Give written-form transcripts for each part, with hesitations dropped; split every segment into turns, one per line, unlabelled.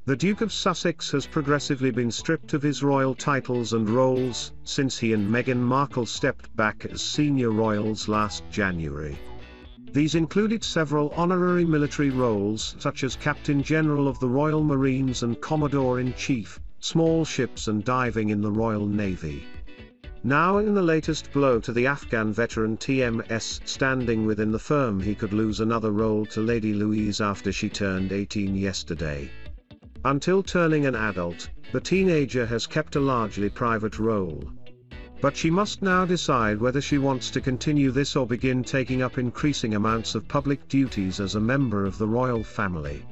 The Duke of Sussex has progressively been stripped of his royal titles and roles since he and Meghan Markle stepped back as senior royals last January. These included several honorary military roles such as Captain General of the Royal Marines and Commodore in Chief, small ships and diving in the Royal Navy. Now in the latest blow to the Afghan veteran TMS standing within the firm, he could lose another role to Lady Louise after she turned 18 yesterday. Until turning an adult, the teenager has kept a largely private role. But she must now decide whether she wants to continue this or begin taking up increasing amounts of public duties as a member of the royal family.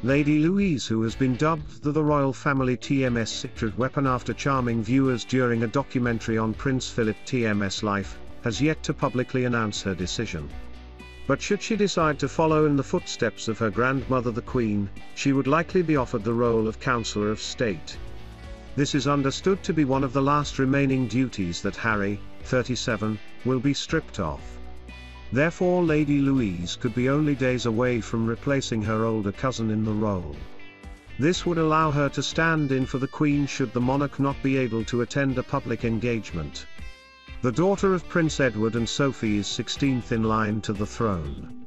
Lady Louise, who has been dubbed the royal family TMS secret weapon after charming viewers during a documentary on Prince Philip TMS life, has yet to publicly announce her decision. But should she decide to follow in the footsteps of her grandmother the Queen, she would likely be offered the role of Counsellor of State. This is understood to be one of the last remaining duties that Harry, 37, will be stripped of. Therefore Lady Louise could be only days away from replacing her older cousin in the role. This would allow her to stand in for the Queen should the monarch not be able to attend a public engagement. The daughter of Prince Edward and Sophie is 16th in line to the throne.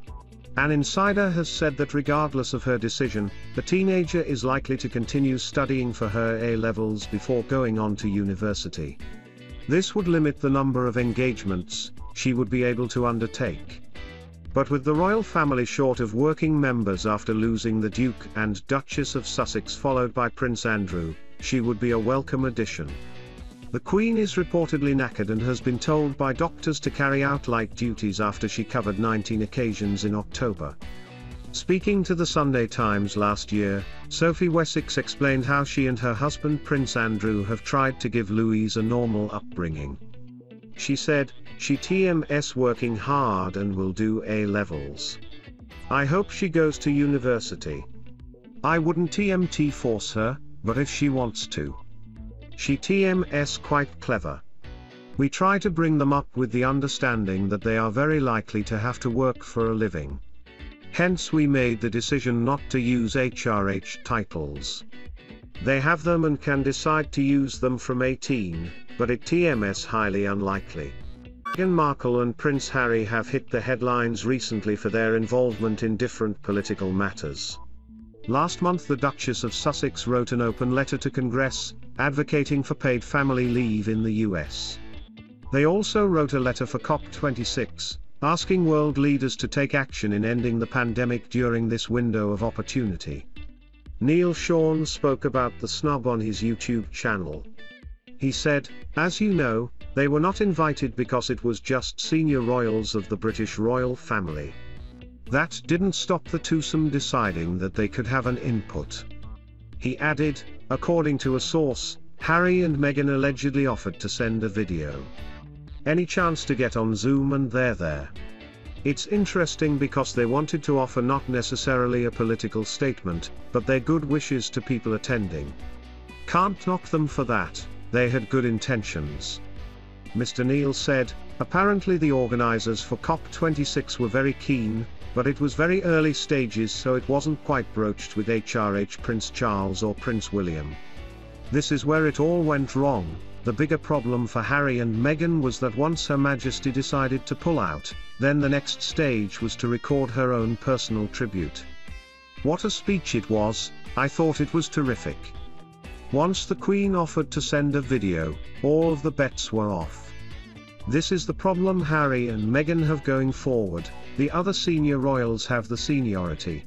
An insider has said that regardless of her decision, the teenager is likely to continue studying for her A-levels before going on to university. This would limit the number of engagements she would be able to undertake. But with the royal family short of working members after losing the Duke and Duchess of Sussex followed by Prince Andrew, she would be a welcome addition. The Queen is reportedly knackered and has been told by doctors to carry out light duties after she covered 19 occasions in October. Speaking to the Sunday Times last year, Sophie Wessex explained how she and her husband Prince Andrew have tried to give Louise a normal upbringing. She said, "She TMS working hard and will do A-levels. I hope she goes to university. I wouldn't TMT force her, but if she wants to. She TMS quite clever. We try to bring them up with the understanding that they are very likely to have to work for a living. Hence we made the decision not to use HRH titles. They have them and can decide to use them from 18, but it TMS highly unlikely." Meghan Markle and Prince Harry have hit the headlines recently for their involvement in different political matters. Last month the Duchess of Sussex wrote an open letter to Congress, advocating for paid family leave in the US. They also wrote a letter for COP26, asking world leaders to take action in ending the pandemic during this window of opportunity. Neil Sean spoke about the snub on his YouTube channel. He said, "As you know, they were not invited because it was just senior royals of the British royal family. That didn't stop the twosome deciding that they could have an input." He added, according to a source, Harry and Meghan allegedly offered to send a video. Any chance to get on Zoom and they're there. It's interesting because they wanted to offer not necessarily a political statement, but their good wishes to people attending. Can't knock them for that, they had good intentions. Mr. Neil said, apparently the organizers for COP26 were very keen, but it was very early stages so it wasn't quite broached with HRH Prince Charles or Prince William. This is where it all went wrong. The bigger problem for Harry and Meghan was that once Her Majesty decided to pull out, then the next stage was to record her own personal tribute. What a speech it was, I thought it was terrific. Once the Queen offered to send a video, all of the bets were off. This is the problem Harry and Meghan have going forward, the other senior royals have the seniority.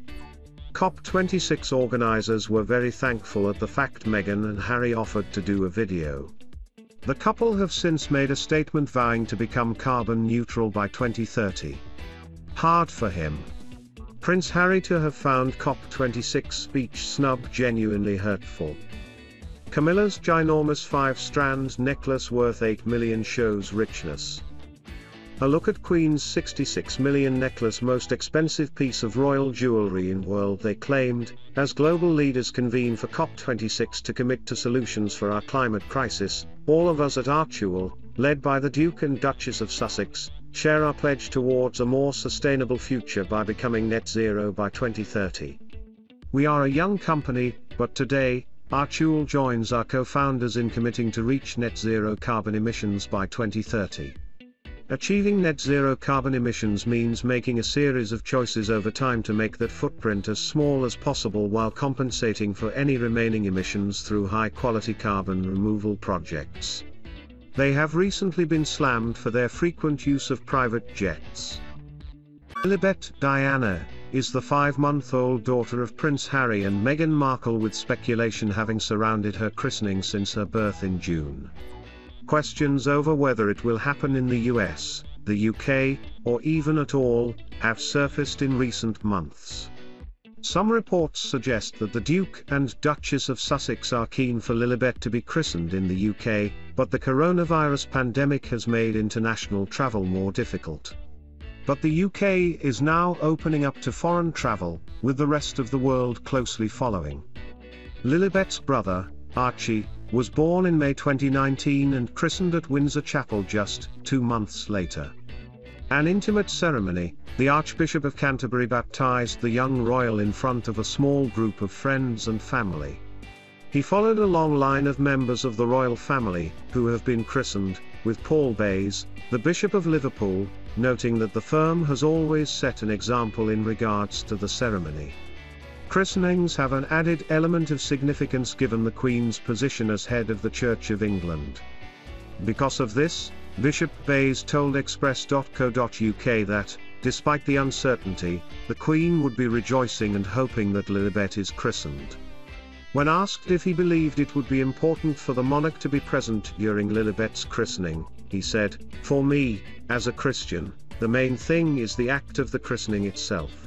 COP26 organizers were very thankful at the fact Meghan and Harry offered to do a video. The couple have since made a statement vowing to become carbon neutral by 2030. Hard for him. Prince Harry to have found COP26 speech snub genuinely hurtful. Camilla's ginormous 5-strand necklace worth $8 million shows richness. A look at Queen's $66 million necklace, most expensive piece of royal jewelry in world, they claimed, as global leaders convene for COP26 to commit to solutions for our climate crisis. All of us at Archewell, led by the Duke and Duchess of Sussex, share our pledge towards a more sustainable future by becoming net zero by 2030. We are a young company, but today, Archewell joins our co-founders in committing to reach net zero carbon emissions by 2030. Achieving net zero carbon emissions means making a series of choices over time to make that footprint as small as possible while compensating for any remaining emissions through high-quality carbon removal projects. They have recently been slammed for their frequent use of private jets. Lilibet Diana is the 5-month-old daughter of Prince Harry and Meghan Markle, with speculation having surrounded her christening since her birth in June. Questions over whether it will happen in the US, the UK, or even at all, have surfaced in recent months. Some reports suggest that the Duke and Duchess of Sussex are keen for Lilibet to be christened in the UK, but the coronavirus pandemic has made international travel more difficult. But the UK is now opening up to foreign travel, with the rest of the world closely following. Lilibet's brother, Archie, was born in May 2019 and christened at Windsor Chapel just 2 months later. An intimate ceremony, the Archbishop of Canterbury baptized the young royal in front of a small group of friends and family. He followed a long line of members of the royal family, who have been christened, with Paul Bayes, the Bishop of Liverpool, noting that the firm has always set an example in regards to the ceremony. Christenings have an added element of significance given the Queen's position as head of the Church of England. Because of this, Bishop Bayes told Express.co.uk that, despite the uncertainty, the Queen would be rejoicing and hoping that Lilibet is christened. When asked if he believed it would be important for the monarch to be present during Lilibet's christening, he said, "For me, as a Christian, the main thing is the act of the christening itself.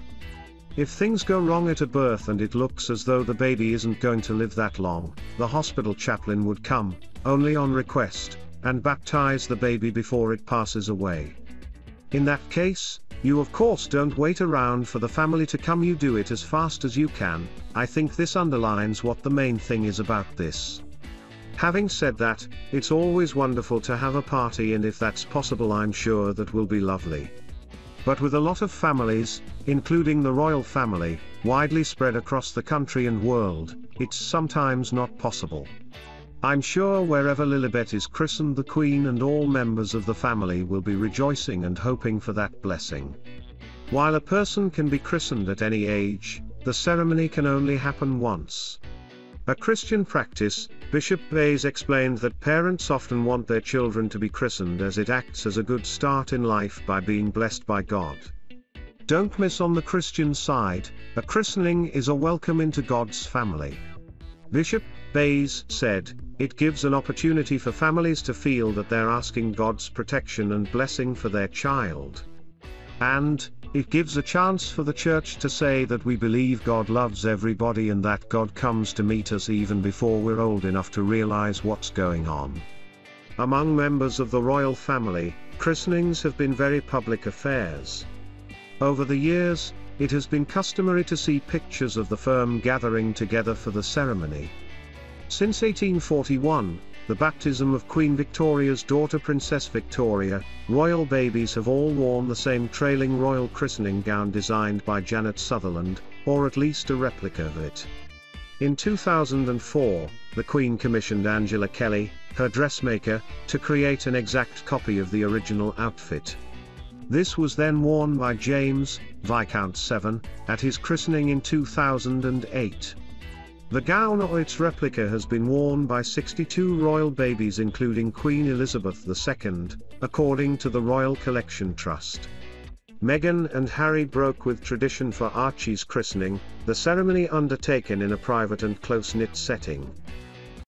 If things go wrong at a birth and it looks as though the baby isn't going to live that long, the hospital chaplain would come, only on request, and baptize the baby before it passes away. In that case, you of course don't wait around for the family to come, you do it as fast as you can. I think this underlines what the main thing is about this. Having said that, it's always wonderful to have a party, and if that's possible I'm sure that will be lovely. But with a lot of families, including the royal family, widely spread across the country and world, it's sometimes not possible. I'm sure wherever Lilibet is christened, the Queen and all members of the family will be rejoicing and hoping for that blessing. While a person can be christened at any age, the ceremony can only happen once. A Christian practice, Bishop Bayes explained that parents often want their children to be christened as it acts as a good start in life by being blessed by God. Don't miss on the Christian side, a christening is a welcome into God's family. Bishop Bayes said, "It gives an opportunity for families to feel that they're asking God's protection and blessing for their child. And, it gives a chance for the church to say that we believe God loves everybody and that God comes to meet us even before we're old enough to realize what's going on." Among members of the royal family, christenings have been very public affairs. Over the years, it has been customary to see pictures of the firm gathering together for the ceremony. Since 1841, the baptism of Queen Victoria's daughter Princess Victoria, royal babies have all worn the same trailing royal christening gown designed by Janet Sutherland, or at least a replica of it. In 2004, the Queen commissioned Angela Kelly, her dressmaker, to create an exact copy of the original outfit. This was then worn by James, Viscount Severn, at his christening in 2008. The gown or its replica has been worn by 62 royal babies including Queen Elizabeth II, according to the Royal Collection Trust. Meghan and Harry broke with tradition for Archie's christening, the ceremony undertaken in a private and close-knit setting.